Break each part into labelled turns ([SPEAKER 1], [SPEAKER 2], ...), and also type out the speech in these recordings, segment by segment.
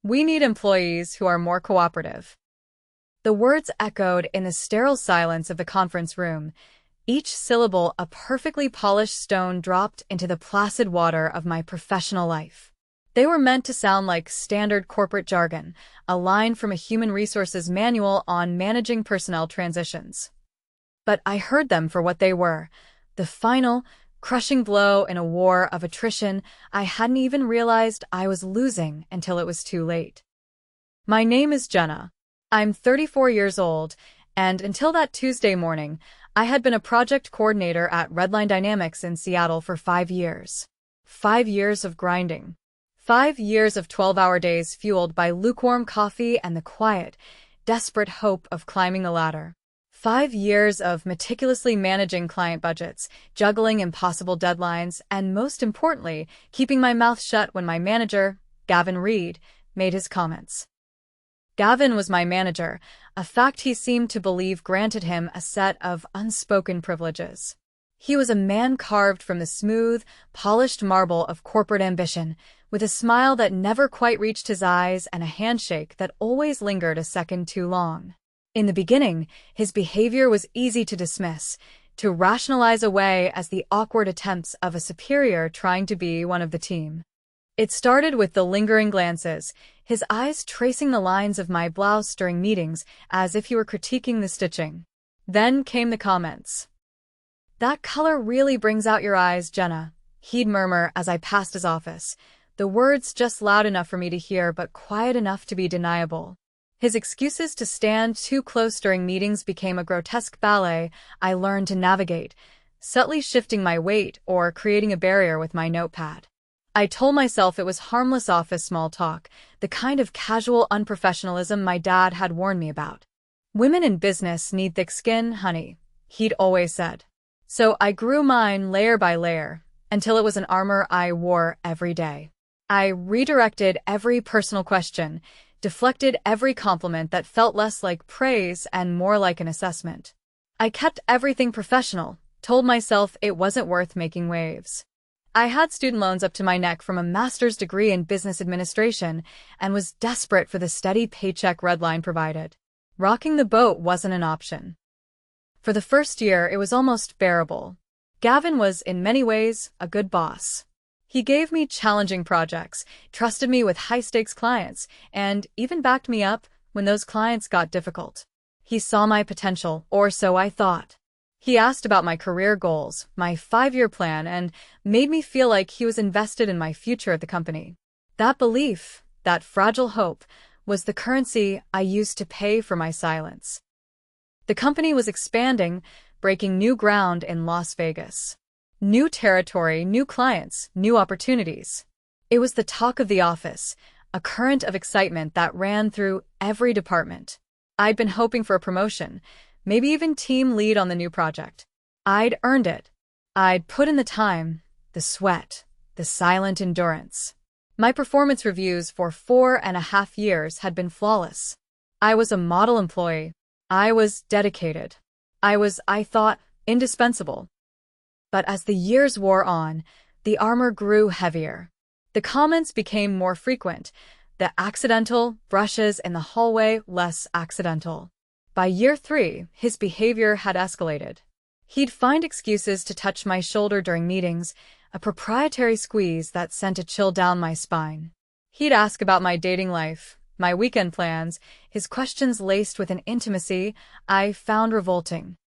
[SPEAKER 1] We need employees who are more cooperative. The words echoed in the sterile silence of the conference room, each syllable a perfectly polished stone dropped into the placid water of my professional life. They were meant to sound like standard corporate jargon, a line from a human resources manual on managing personnel transitions. But I heard them for what they were, the final, crushing blow in a war of attrition I hadn't even realized I was losing until it was too late. My name is Jenna. I'm 34 years old, and until that Tuesday morning, I had been a project coordinator at Redline Dynamics in Seattle for 5 years. 5 years of grinding. 5 years of 12-hour days fueled by lukewarm coffee and the quiet, desperate hope of climbing the ladder. 5 years of meticulously managing client budgets, juggling impossible deadlines, and most importantly, keeping my mouth shut when my manager, Gavin Reed, made his comments. Gavin was my manager, a fact he seemed to believe granted him a set of unspoken privileges. He was a man carved from the smooth, polished marble of corporate ambition, with a smile that never quite reached his eyes and a handshake that always lingered a second too long. In the beginning, his behavior was easy to dismiss, to rationalize away as the awkward attempts of a superior trying to be one of the team. It started with the lingering glances, his eyes tracing the lines of my blouse during meetings as if he were critiquing the stitching. Then came the comments. "That color really brings out your eyes, Jenna," he'd murmur as I passed his office, the words just loud enough for me to hear but quiet enough to be deniable. His excuses to stand too close during meetings became a grotesque ballet I learned to navigate, subtly shifting my weight or creating a barrier with my notepad. I told myself it was harmless office small talk, the kind of casual unprofessionalism my dad had warned me about. "Women in business need thick skin, honey," he'd always said. So I grew mine layer by layer, until it was an armor I wore every day. I redirected every personal question, deflected every compliment that felt less like praise and more like an assessment. I kept everything professional, told myself it wasn't worth making waves. I had student loans up to my neck from a master's degree in business administration and was desperate for the steady paycheck Redline provided. Rocking the boat wasn't an option. For the first year, it was almost bearable. Gavin was, in many ways, a good boss. He gave me challenging projects, trusted me with high-stakes clients, and even backed me up when those clients got difficult. He saw my potential, or so I thought. He asked about my career goals, my 5-year plan, and made me feel like he was invested in my future at the company. That belief, that fragile hope, was the currency I used to pay for my silence. The company was expanding, breaking new ground in Las Vegas. New territory, new clients, new opportunities. It was the talk of the office, a current of excitement that ran through every department. I'd been hoping for a promotion, maybe even team lead on the new project. I'd earned it. I'd put in the time, the sweat, the silent endurance. My performance reviews for 4.5 years had been flawless. I was a model employee. I was dedicated. I thought, indispensable. But as the years wore on, the armor grew heavier. The comments became more frequent, the accidental brushes in the hallway less accidental. By year 3, his behavior had escalated. He'd find excuses to touch my shoulder during meetings, a proprietary squeeze that sent a chill down my spine. He'd ask about my dating life, my weekend plans, his questions laced with an intimacy I found revolting.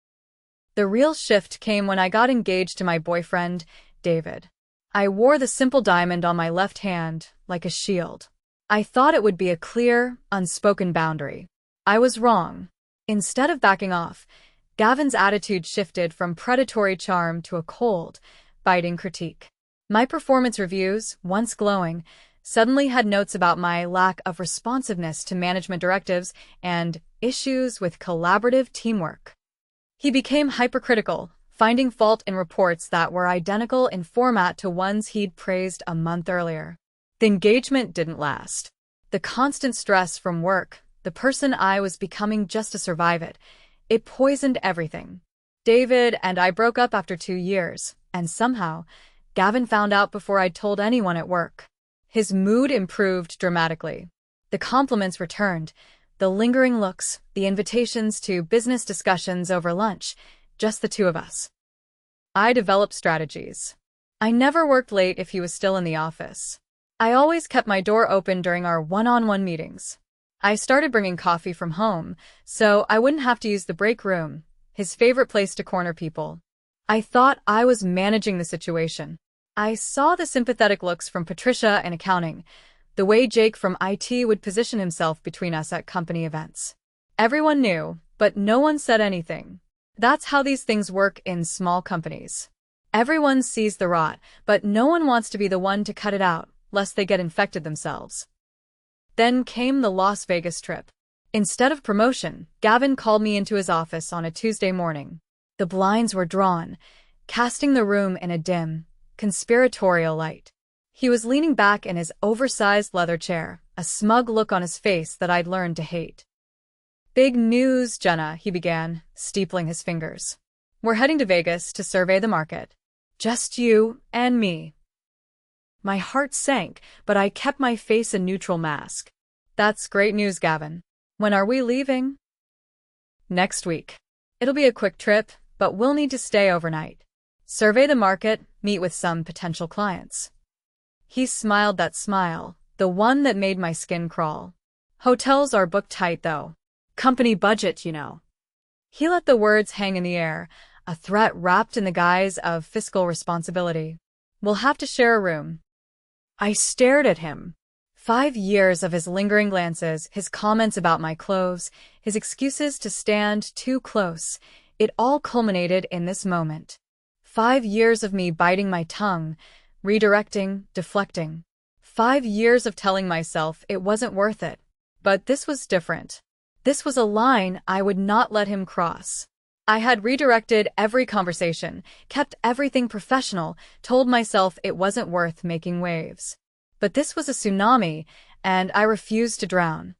[SPEAKER 1] The real shift came when I got engaged to my boyfriend, David. I wore the simple diamond on my left hand, like a shield. I thought it would be a clear, unspoken boundary. I was wrong. Instead of backing off, Gavin's attitude shifted from predatory charm to a cold, biting critique. My performance reviews, once glowing, suddenly had notes about my lack of responsiveness to management directives and issues with collaborative teamwork. He became hypercritical, finding fault in reports that were identical in format to ones he'd praised a month earlier. The engagement didn't last. The constant stress from work, the person I was becoming just to survive it poisoned everything. David and I broke up after 2 years, and somehow, Gavin found out before I'd told anyone at work. His mood improved dramatically. The compliments returned, the lingering looks, the invitations to business discussions over lunch, just the two of us. I developed strategies. I never worked late if he was still in the office. I always kept my door open during our one-on-one meetings. I started bringing coffee from home, so I wouldn't have to use the break room, his favorite place to corner people. I thought I was managing the situation. I saw the sympathetic looks from Patricia in accounting, the way Jake from IT would position himself between us at company events. Everyone knew, but no one said anything. That's how these things work in small companies. Everyone sees the rot, but no one wants to be the one to cut it out, lest they get infected themselves. Then came the Las Vegas trip. Instead of promotion, Gavin called me into his office on a Tuesday morning. The blinds were drawn, casting the room in a dim, conspiratorial light. He was leaning back in his oversized leather chair, a smug look on his face that I'd learned to hate. "Big news, Jenna," he began, steepling his fingers. "We're heading to Vegas to survey the market. Just you and me." My heart sank, but I kept my face a neutral mask. "That's great news, Gavin. When are we leaving?" "Next week. It'll be a quick trip, but we'll need to stay overnight. Survey the market, meet with some potential clients." He smiled that smile, the one that made my skin crawl. "Hotels are booked tight, though. Company budget, you know." He let the words hang in the air, a threat wrapped in the guise of fiscal responsibility. "We'll have to share a room." I stared at him. 5 years of his lingering glances, his comments about my clothes, his excuses to stand too close, it all culminated in this moment. 5 years of me biting my tongue, redirecting, deflecting. 5 years of telling myself it wasn't worth it. But this was different. This was a line I would not let him cross. I had redirected every conversation, kept everything professional, told myself it wasn't worth making waves. But this was a tsunami, and I refused to drown.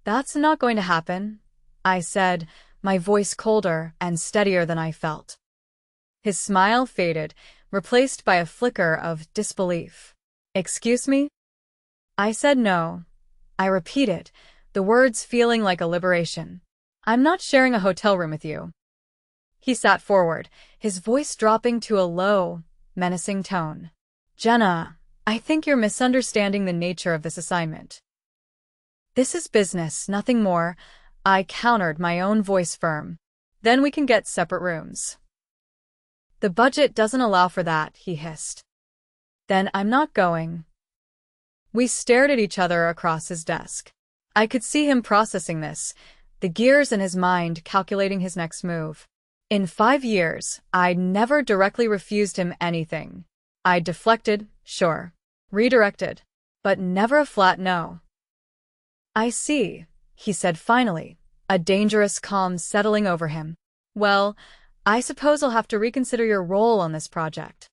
[SPEAKER 1] "That's not going to happen," I said, my voice colder and steadier than I felt. His smile faded, replaced by a flicker of disbelief. "Excuse me?" I said no. I repeated, the words feeling like a liberation. "I'm not sharing a hotel room with you." He sat forward, his voice dropping to a low, menacing tone. "Jenna, I think you're misunderstanding the nature of this assignment." "This is business, nothing more," I countered, my own voice firm. "Then we can get separate rooms." "The budget doesn't allow for that," he hissed. "Then I'm not going." We stared at each other across his desk. I could see him processing this, the gears in his mind calculating his next move. In 5 years, I'd never directly refused him anything. I deflected, sure, redirected, but never a flat no. "I see," he said finally, a dangerous calm settling over him. "Well, I suppose I'll have to reconsider your role on this project."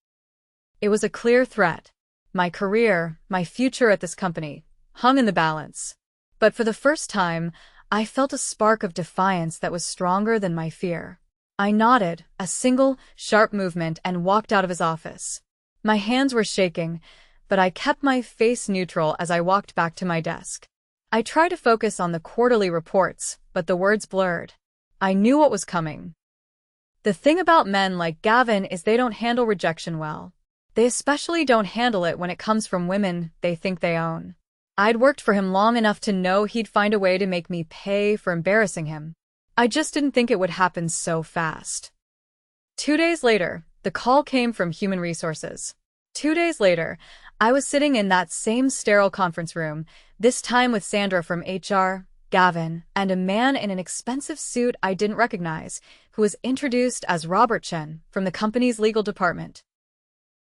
[SPEAKER 1] It was a clear threat. My career, my future at this company, hung in the balance. But for the first time, I felt a spark of defiance that was stronger than my fear. I nodded, a single, sharp movement, and walked out of his office. My hands were shaking, but I kept my face neutral as I walked back to my desk. I tried to focus on the quarterly reports, but the words blurred. I knew what was coming. The thing about men like Gavin is they don't handle rejection well. They especially don't handle it when it comes from women they think they own. I'd worked for him long enough to know he'd find a way to make me pay for embarrassing him. I just didn't think it would happen so fast. 2 days later, the call came from Human Resources. 2 days later, I was sitting in that same sterile conference room, this time with Sandra from HR, Gavin, and a man in an expensive suit I didn't recognize, who was introduced as Robert Chen from the company's legal department.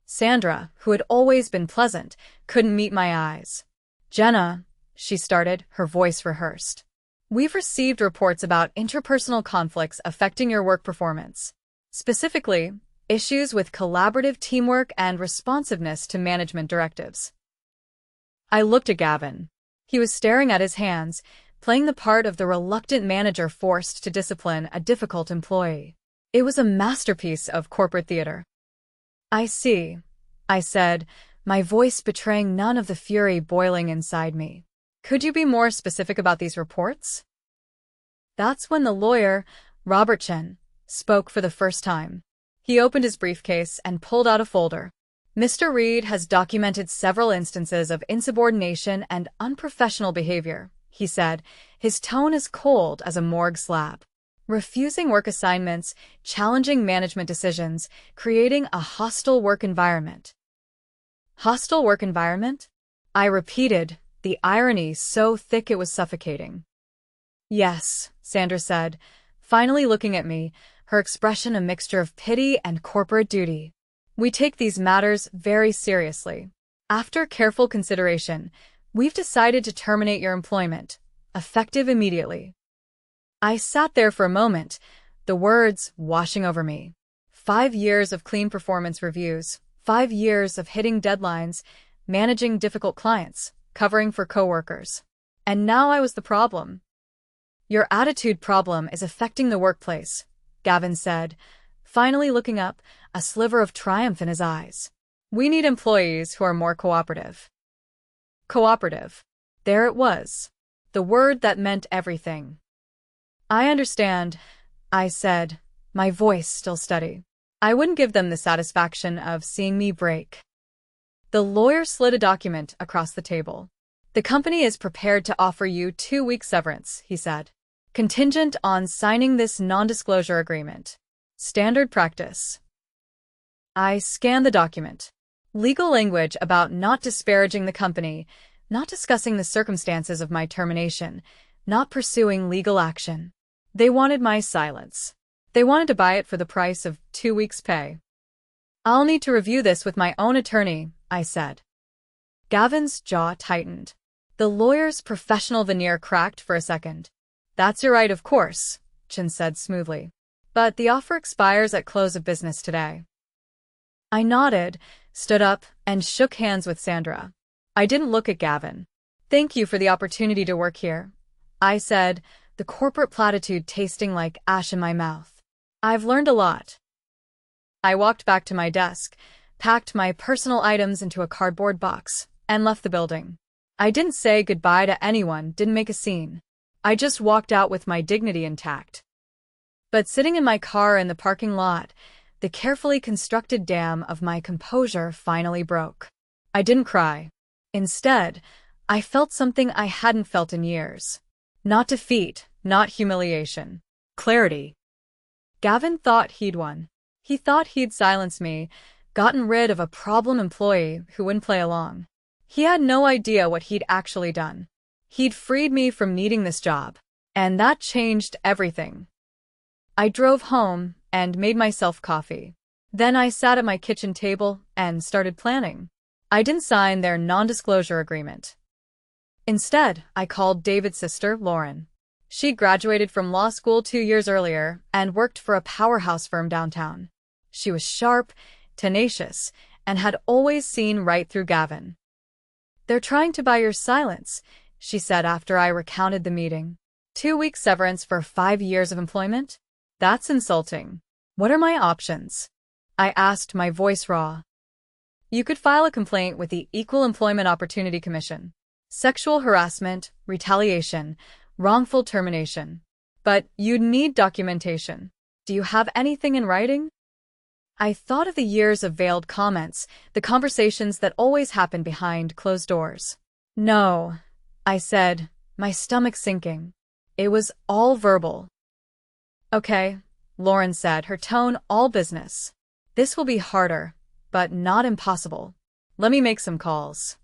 [SPEAKER 1] Sandra, who had always been pleasant, couldn't meet my eyes. "Jenna," she started, her voice rehearsed. "We've received reports about interpersonal conflicts affecting your work performance. Specifically, issues with collaborative teamwork and responsiveness to management directives." I looked at Gavin. He was staring at his hands, playing the part of the reluctant manager forced to discipline a difficult employee. It was a masterpiece of corporate theater. "I see," I said, my voice betraying none of the fury boiling inside me. Could you be more specific about these reports? That's when the lawyer, Robert Chen, spoke for the first time. He opened his briefcase and pulled out a folder. Mr. Reed has documented several instances of insubordination and unprofessional behavior, he said, his tone as cold as a morgue slab. Refusing work assignments, challenging management decisions, creating a hostile work environment. Hostile work environment? I repeated, the irony so thick it was suffocating. Yes, Sandra said, finally looking at me, her expression a mixture of pity and corporate duty. We take these matters very seriously. After careful consideration, we've decided to terminate your employment, effective immediately. I sat there for a moment, the words washing over me. 5 years of clean performance reviews, 5 years of hitting deadlines, managing difficult clients, covering for coworkers. And now I was the problem. Your attitude problem is affecting the workplace, Gavin said, finally looking up, a sliver of triumph in his eyes. We need employees who are more cooperative. Cooperative. There it was. The word that meant everything. I understand, I said, my voice still steady. I wouldn't give them the satisfaction of seeing me break. The lawyer slid a document across the table. The company is prepared to offer you 2-week severance, he said. Contingent on signing this non-disclosure agreement. Standard practice. I scanned the document. Legal language about not disparaging the company, not discussing the circumstances of my termination, not pursuing legal action. They wanted my silence. They wanted to buy it for the price of 2 weeks' pay. I'll need to review this with my own attorney, I said. Gavin's jaw tightened. The lawyer's professional veneer cracked for a second. That's your right, of course, Chen said smoothly. But the offer expires at close of business today. I nodded, stood up, and shook hands with Sandra. I didn't look at Gavin. Thank you for the opportunity to work here, I said, the corporate platitude tasting like ash in my mouth. I've learned a lot. I walked back to my desk, packed my personal items into a cardboard box, and left the building. I didn't say goodbye to anyone, didn't make a scene. I just walked out with my dignity intact. But sitting in my car in the parking lot, the carefully constructed dam of my composure finally broke. I didn't cry. Instead, I felt something I hadn't felt in years. Not defeat, not humiliation. Clarity. Gavin thought he'd won. He thought he'd silenced me, gotten rid of a problem employee who wouldn't play along. He had no idea what he'd actually done. He'd freed me from needing this job, and that changed everything. I drove home and made myself coffee. Then I sat at my kitchen table and started planning. I didn't sign their non-disclosure agreement. Instead, I called David's sister, Lauren. She'd graduated from law school 2 years earlier and worked for a powerhouse firm downtown. She was sharp, tenacious, and had always seen right through Gavin. They're trying to buy your silence, she said after I recounted the meeting. 2-week severance for 5 years of employment? That's insulting. What are my options? I asked, my voice raw. You could file a complaint with the Equal Employment Opportunity Commission. Sexual harassment, retaliation, wrongful termination. But you'd need documentation. Do you have anything in writing? I thought of the years of veiled comments, the conversations that always happened behind closed doors. No, I said, my stomach sinking. It was all verbal. Okay, Lauren said, her tone all business. This will be harder, but not impossible. Let me make some calls.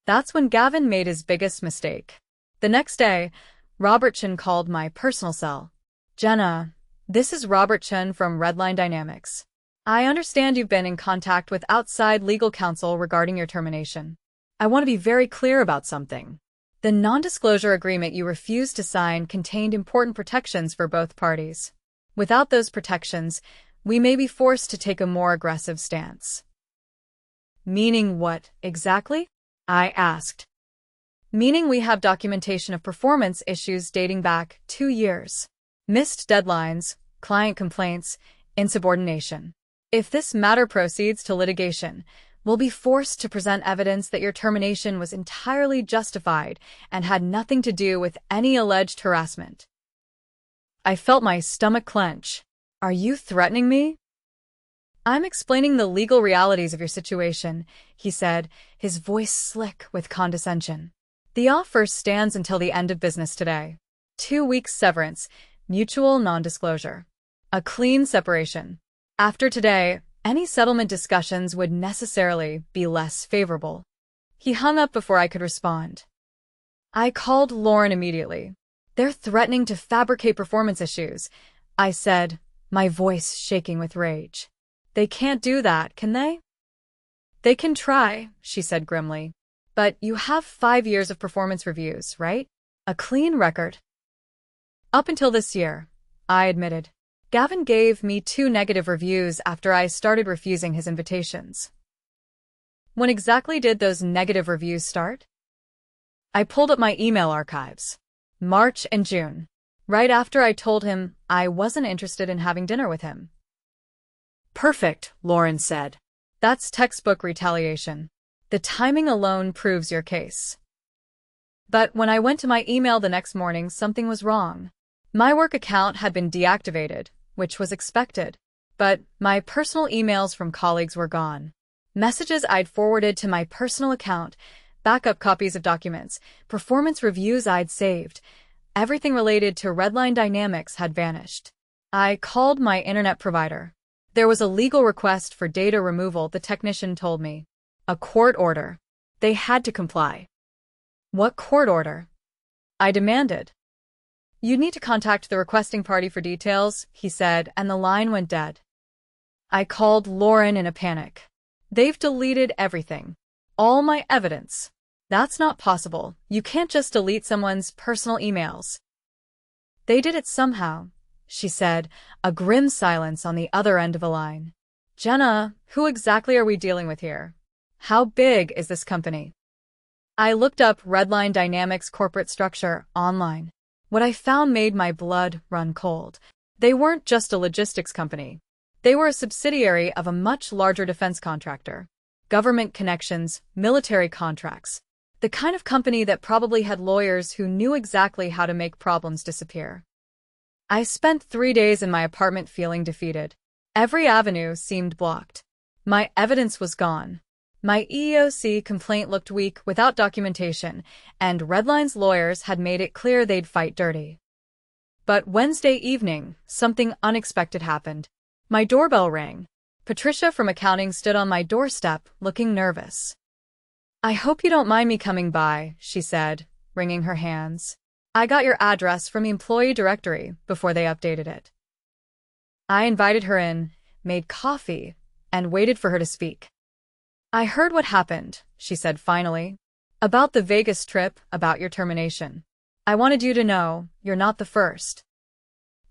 [SPEAKER 1] That's when Gavin made his biggest mistake. The next day, Robert Chen called my personal cell. Jenna, this is Robert Chen from Redline Dynamics. I understand you've been in contact with outside legal counsel regarding your termination. I want to be very clear about something. The non-disclosure agreement you refused to sign contained important protections for both parties. Without those protections, we may be forced to take a more aggressive stance. Meaning what, exactly? I asked. Meaning we have documentation of performance issues dating back 2 years. Missed deadlines, client complaints, insubordination. If this matter proceeds to litigation, will be forced to present evidence that your termination was entirely justified and had nothing to do with any alleged harassment. I felt my stomach clench. Are you threatening me? I'm explaining the legal realities of your situation, he said, his voice slick with condescension. The offer stands until the end of business today. 2 weeks severance, mutual non-disclosure. A clean separation. After today, any settlement discussions would necessarily be less favorable. He hung up before I could respond. I called Lauren immediately. They're threatening to fabricate performance issues, I said, my voice shaking with rage. They can't do that, can they? They can try, she said grimly. But you have 5 years of performance reviews, right? A clean record. Up until this year, I admitted. Gavin gave me 2 negative reviews after I started refusing his invitations. When exactly did those negative reviews start? I pulled up my email archives. March and June. Right after I told him I wasn't interested in having dinner with him. Perfect, Lauren said. That's textbook retaliation. The timing alone proves your case. But when I went to my email the next morning, something was wrong. My work account had been deactivated, which was expected, but my personal emails from colleagues were gone. Messages I'd forwarded to my personal account, backup copies of documents, performance reviews I'd saved, everything related to Redline Dynamics had vanished. I called my internet provider. There was a legal request for data removal, the technician told me. A court order. They had to comply. What court order? I demanded. You need to contact the requesting party for details, he said, and the line went dead. I called Lauren in a panic. They've deleted everything. All my evidence. That's not possible. You can't just delete someone's personal emails. They did it somehow, she said, a grim silence on the other end of the line. Jenna, who exactly are we dealing with here? How big is this company? I looked up Redline Dynamics corporate structure online. What I found made my blood run cold. They weren't just a logistics company. They were a subsidiary of a much larger defense contractor. Government connections, military contracts. The kind of company that probably had lawyers who knew exactly how to make problems disappear. I spent 3 days in my apartment feeling defeated. Every avenue seemed blocked. My evidence was gone. My EEOC complaint looked weak without documentation, and Redline's lawyers had made it clear they'd fight dirty. But Wednesday evening, something unexpected happened. My doorbell rang. Patricia from accounting stood on my doorstep, looking nervous. I hope you don't mind me coming by, she said, wringing her hands. I got your address from the employee directory before they updated it. I invited her in, made coffee, and waited for her to speak. I heard what happened, she said finally. About the Vegas trip, about your termination. I wanted you to know, you're not the first.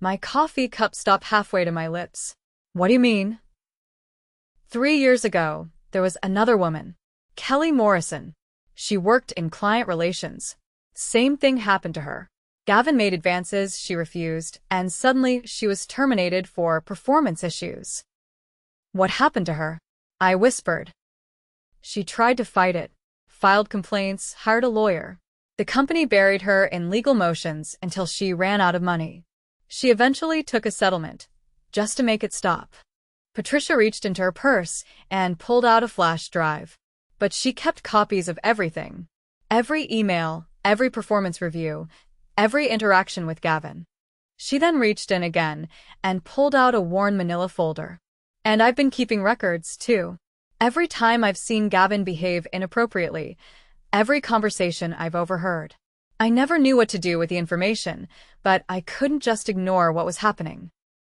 [SPEAKER 1] My coffee cup stopped halfway to my lips. What do you mean? 3 years ago, there was another woman, Kelly Morrison. She worked in client relations. Same thing happened to her. Gavin made advances she refused, and suddenly she was terminated for performance issues. What happened to her? I whispered. She tried to fight it, filed complaints, hired a lawyer. The company buried her in legal motions until she ran out of money. She eventually took a settlement, just to make it stop. Patricia reached into her purse and pulled out a flash drive. But she kept copies of everything. Every email, every performance review, every interaction with Gavin. She then reached in again and pulled out a worn manila folder. And I've been keeping records, too. Every time I've seen Gavin behave inappropriately, every conversation I've overheard. I never knew what to do with the information, but I couldn't just ignore what was happening.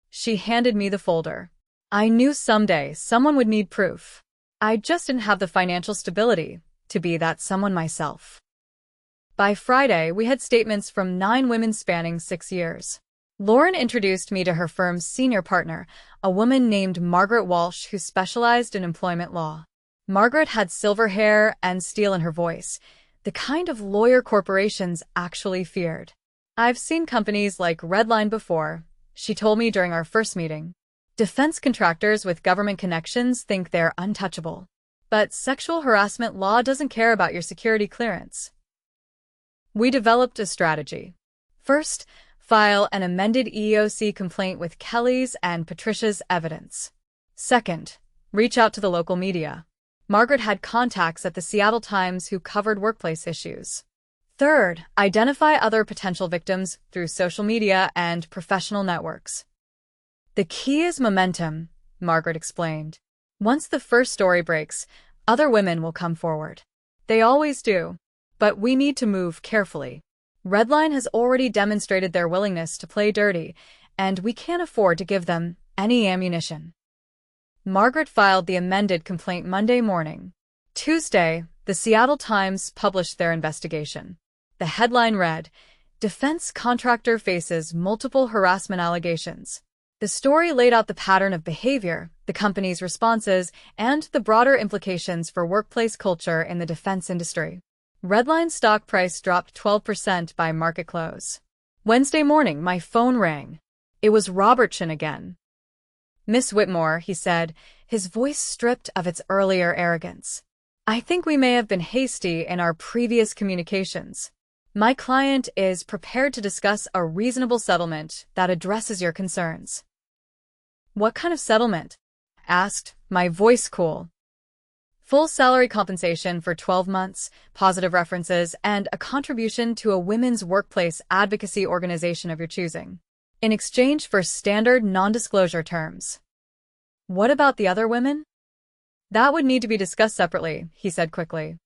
[SPEAKER 1] She handed me the folder. I knew someday someone would need proof. I just didn't have the financial stability to be that someone myself. By Friday, we had statements from 9 women spanning 6 years. Lauren introduced me to her firm's senior partner, a woman named Margaret Walsh who specialized in employment law. Margaret had silver hair and steel in her voice, the kind of lawyer corporations actually feared. I've seen companies like Redline before, she told me during our first meeting. Defense contractors with government connections think they're untouchable. But sexual harassment law doesn't care about your security clearance. We developed a strategy. First, file an amended EEOC complaint with Kelly's and Patricia's evidence. Second, reach out to the local media. Margaret had contacts at the Seattle Times who covered workplace issues. Third, identify other potential victims through social media and professional networks. The key is momentum, Margaret explained. Once the first story breaks, other women will come forward. They always do. But we need to move carefully. Redline has already demonstrated their willingness to play dirty, and we can't afford to give them any ammunition. Margaret filed the amended complaint Monday morning. Tuesday, the Seattle Times published their investigation. The headline read, "Defense Contractor Faces Multiple Harassment Allegations." The story laid out the pattern of behavior, the company's responses, and the broader implications for workplace culture in the defense industry. Redline's stock price dropped 12% by market close. Wednesday morning, my phone rang. It was Robertson again. "Miss Whitmore," he said, his voice stripped of its earlier arrogance. "I think we may have been hasty in our previous communications. My client is prepared to discuss a reasonable settlement that addresses your concerns." "What kind of settlement?" asked, my voice cool. "Full salary compensation for 12 months, positive references, and a contribution to a women's workplace advocacy organization of your choosing, in exchange for standard non-disclosure terms." "What about the other women?" "That would need to be discussed separately," he said quickly.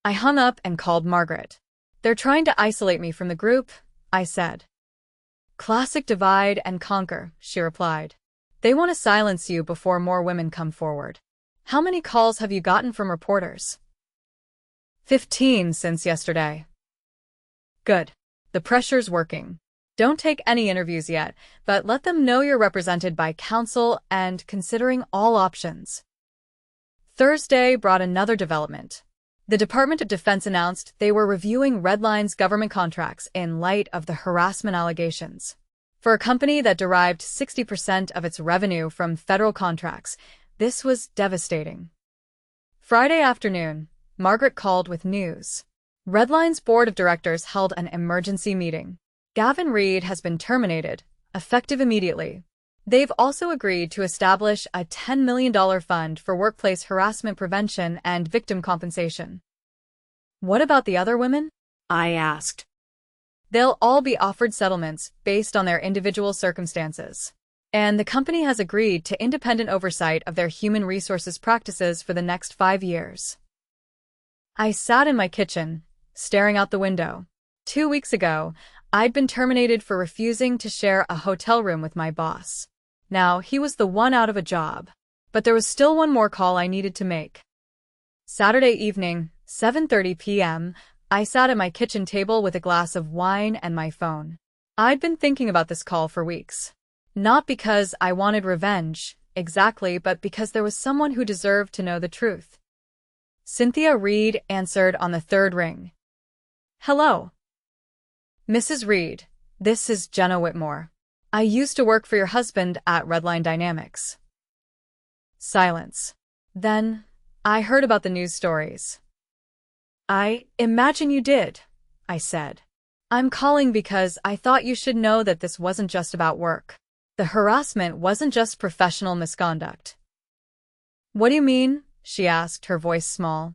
[SPEAKER 1] I hung up and called Margaret. "They're trying to isolate me from the group," I said. "Classic divide and conquer," she replied. "They want to silence you before more women come forward." "How many calls have you gotten from reporters?" 15 since yesterday." "Good. The pressure's working. Don't take any interviews yet, but let them know you're represented by counsel and considering all options." Thursday brought another development. The Department of Defense announced they were reviewing Redline's government contracts in light of the harassment allegations. For a company that derived 60% of its revenue from federal contracts, this was devastating. Friday afternoon, Margaret called with news. Redline's board of directors held an emergency meeting. Gavin Reed has been terminated, effective immediately. They've also agreed to establish a $10 million fund for workplace harassment prevention and victim compensation. "What about the other women?" I asked. "They'll all be offered settlements based on their individual circumstances. And the company has agreed to independent oversight of their human resources practices for the next 5 years." I sat in my kitchen, staring out the window. 2 weeks ago, I'd been terminated for refusing to share a hotel room with my boss. Now, he was the one out of a job. But there was still one more call I needed to make. Saturday evening, 7:30 p.m., I sat at my kitchen table with a glass of wine and my phone. I'd been thinking about this call for weeks. Not because I wanted revenge, exactly, but because there was someone who deserved to know the truth. Cynthia Reed answered on the third ring. "Hello. Mrs. Reed, this is Jenna Whitmore. I used to work for your husband at Redline Dynamics." Silence. Then, "I heard about the news stories." "I imagine you did," I said. "I'm calling because I thought you should know that this wasn't just about work. The harassment wasn't just professional misconduct." "What do you mean?" she asked, her voice small.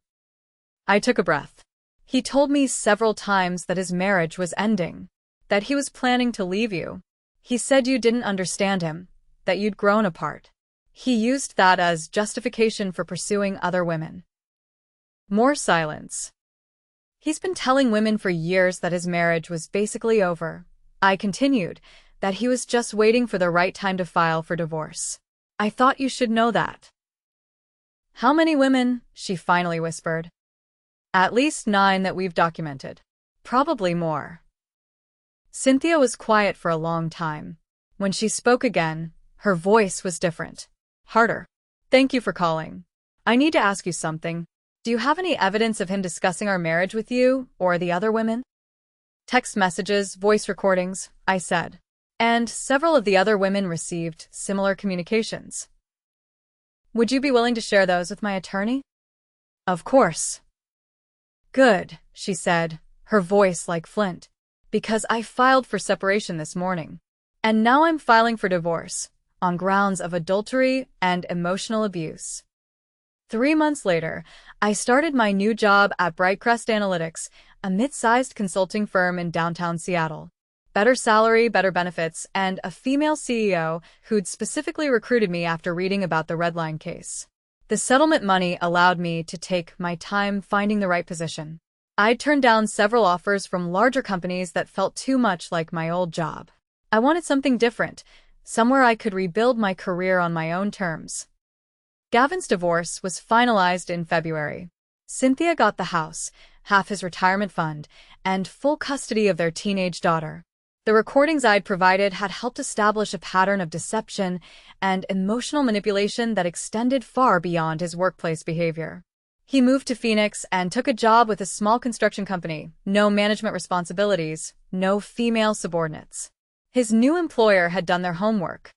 [SPEAKER 1] I took a breath. "He told me several times that his marriage was ending, that he was planning to leave you. He said you didn't understand him, that you'd grown apart. He used that as justification for pursuing other women." More silence. "He's been telling women for years that his marriage was basically over," I continued, "that he was just waiting for the right time to file for divorce. I thought you should know that." "How many women?" she finally whispered. "At least 9 that we've documented. Probably more." Cynthia was quiet for a long time. When she spoke again, her voice was different. Harder. "Thank you for calling. I need to ask you something. Do you have any evidence of him discussing our marriage with you or the other women?" "Text messages, voice recordings," I said. "And several of the other women received similar communications." "Would you be willing to share those with my attorney?" Of course. Good, she said, her voice like flint. Because I filed for separation this morning. And now I'm filing for divorce, on grounds of adultery and emotional abuse. 3 months later, I started my new job at Brightcrest Analytics, a mid-sized consulting firm in downtown Seattle. Better salary, better benefits, and a female CEO who'd specifically recruited me after reading about the Redline case. The settlement money allowed me to take my time finding the right position. I'd turned down several offers from larger companies that felt too much like my old job. I wanted something different, somewhere I could rebuild my career on my own terms. Gavin's divorce was finalized in February. Cynthia got the house, half his retirement fund, and full custody of their teenage daughter. The recordings I'd provided had helped establish a pattern of deception and emotional manipulation that extended far beyond his workplace behavior. He moved to Phoenix and took a job with a small construction company, no management responsibilities, no female subordinates. His new employer had done their homework.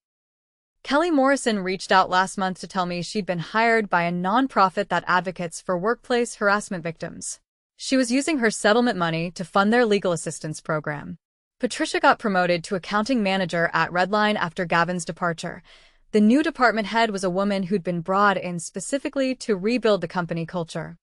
[SPEAKER 1] Kelly Morrison reached out last month to tell me she'd been hired by a nonprofit that advocates for workplace harassment victims. She was using her settlement money to fund their legal assistance program. Patricia got promoted to accounting manager at Redline after Gavin's departure. The new department head was a woman who'd been brought in specifically to rebuild the company culture.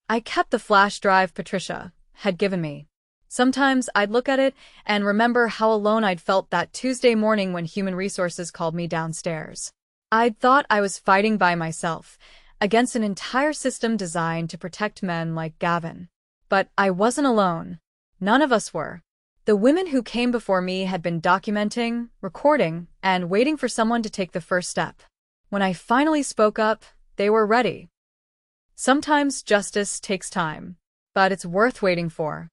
[SPEAKER 1] I kept the flash drive Patricia had given me. Sometimes I'd look at it and remember how alone I'd felt that Tuesday morning when Human Resources called me downstairs. I'd thought I was fighting by myself, against an entire system designed to protect men like Gavin. But I wasn't alone. None of us were. The women who came before me had been documenting, recording, and waiting for someone to take the first step. When I finally spoke up, they were ready. Sometimes justice takes time, but it's worth waiting for.